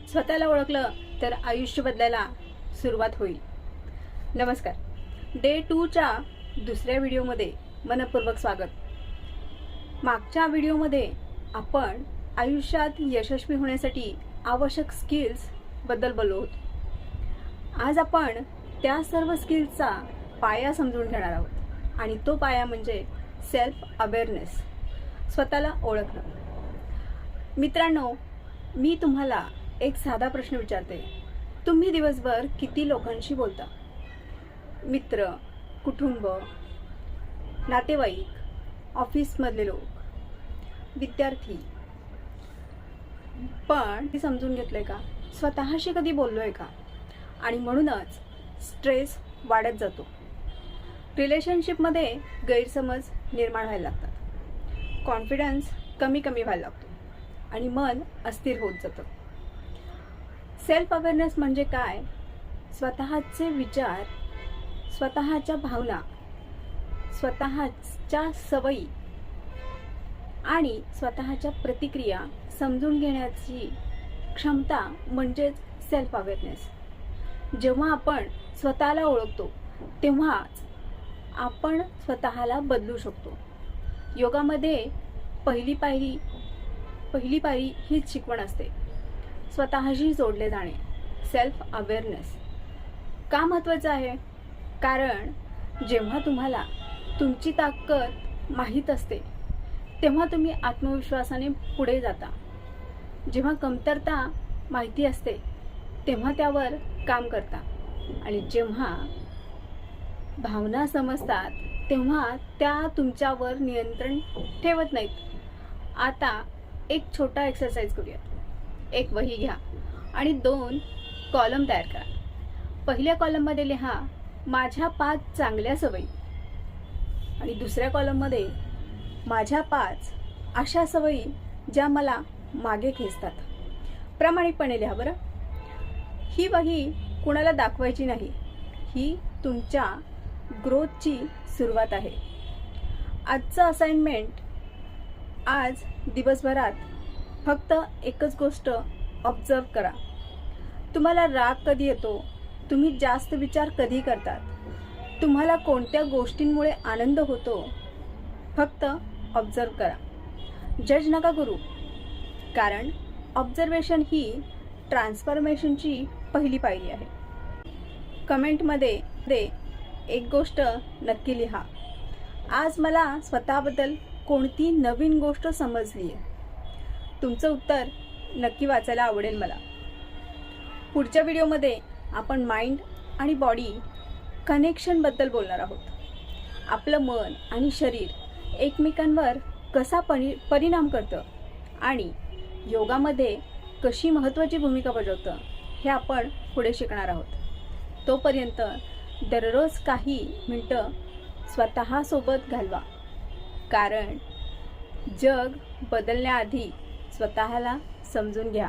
स्वतःला ओळखलं तर आयुष्य बदलायला सुरुवात होईल. नमस्कार. डे 2च्या दुसऱ्या व्हिडिओमध्ये मनपूर्वक स्वागत. मागच्या व्हिडिओमध्ये आपण आयुष्यात यशस्वी होण्यासाठी आवश्यक स्किल्स बद्दल बोललो होतो. आज आपण त्या सर्व स्किल्सचा पाया समजून घेणार आहोत आणि तो पाया म्हणजे सेल्फ अवेअरनेस, स्वतःला ओळखणं. मित्रांनो, मी तुम्हाला एक साधा प्रश्न विचारते. तुम्ही दिवसभर किती लोकांशी बोलता? मित्र, कुटुंब, नातेवाईक, ऑफिसमधले लोक, विद्यार्थी. पण हे समजून घेतलंय का? स्वतःशी कधी बोललोय का? आणि म्हणूनच स्ट्रेस वाढत जातो. रिलेशनशिपमध्ये गैरसमज निर्माण व्हायला लागतात. कॉन्फिडन्स कमी व्हायला लागतो आणि मन अस्थिर होत जातं. सेल्फ अवेअरनेस म्हणजे काय? स्वतःचे विचार, स्वतःच्या भावना, स्वतःच्या सवयी आणि स्वतःच्या प्रतिक्रिया समजून घेण्याची क्षमता म्हणजेच सेल्फ अवेअरनेस. जेव्हा आपण स्वतःला ओळखतो तेव्हाच आपण स्वतःला बदलू शकतो. योगामध्ये पहिली पायरी हीच शिकवण असते, स्वतःशी जोडले जाणे. सेल्फ अवेअरनेस का महत्त्वाचं आहे? कारण जेव्हा तुम्हाला तुमची ताकद माहीत असते तेव्हा तुम्ही आत्मविश्वासाने पुढे जाता. जेव्हा कमतरता माहिती असते तेव्हा त्यावर काम करता आणि जेव्हा भावना समजतात तेव्हा त्या तुमच्यावर नियंत्रण ठेवत नाहीत. आता एक छोटा एक्सरसाइज करूया. एक वही घ्या आणि 2 कॉलम तयार करा. पहिल्या कॉलममध्ये लिहा माझ्या 5 चांगल्या सवयी आणि दुसऱ्या कॉलममध्ये माझ्या 5 अशा सवयी ज्या मला मागे खेचतात. प्रामाणिकपणे लिहा बरं. ही वही कुणाला दाखवायची नाही. ही तुमच्या ग्रोथची सुरुवात आहे. आजचं असाइनमेंट, आज दिवसभरात फक्त एकच गोष्ट ऑब्झर्व करा. तुम्हाला राग कधी येतो? तुम्ही जास्त विचार कधी करतात? तुम्हाला कोणत्या गोष्टींमुळे आनंद होतो? फक्त ऑब्झर्व करा. जज नका करू, कारण ऑब्झर्वेशन ही ट्रान्सफॉर्मेशनची पहिली पायरी आहे. कमेंटमध्ये एक गोष्ट नक्की लिहा. आज मला स्वतःबद्दल कोणती नवीन गोष्ट समजली आहे? तुमचं उत्तर नक्की वाचायला आवडेल मला. पुढच्या व्हिडिओमध्ये आपण माइंड आणि बॉडी कनेक्शनबद्दल बोलणार आहोत. आपलं मन आणि शरीर एकमेकांवर कसा परिणाम करतं आणि योगामध्ये कशी महत्त्वाची भूमिका बजावतं हे आपण पुढे शिकणार आहोत. तोपर्यंत दररोज काही मिनटं स्वतःसोबत घालवा, कारण जग बदलण्याआधी स्वतःला समजून घ्या.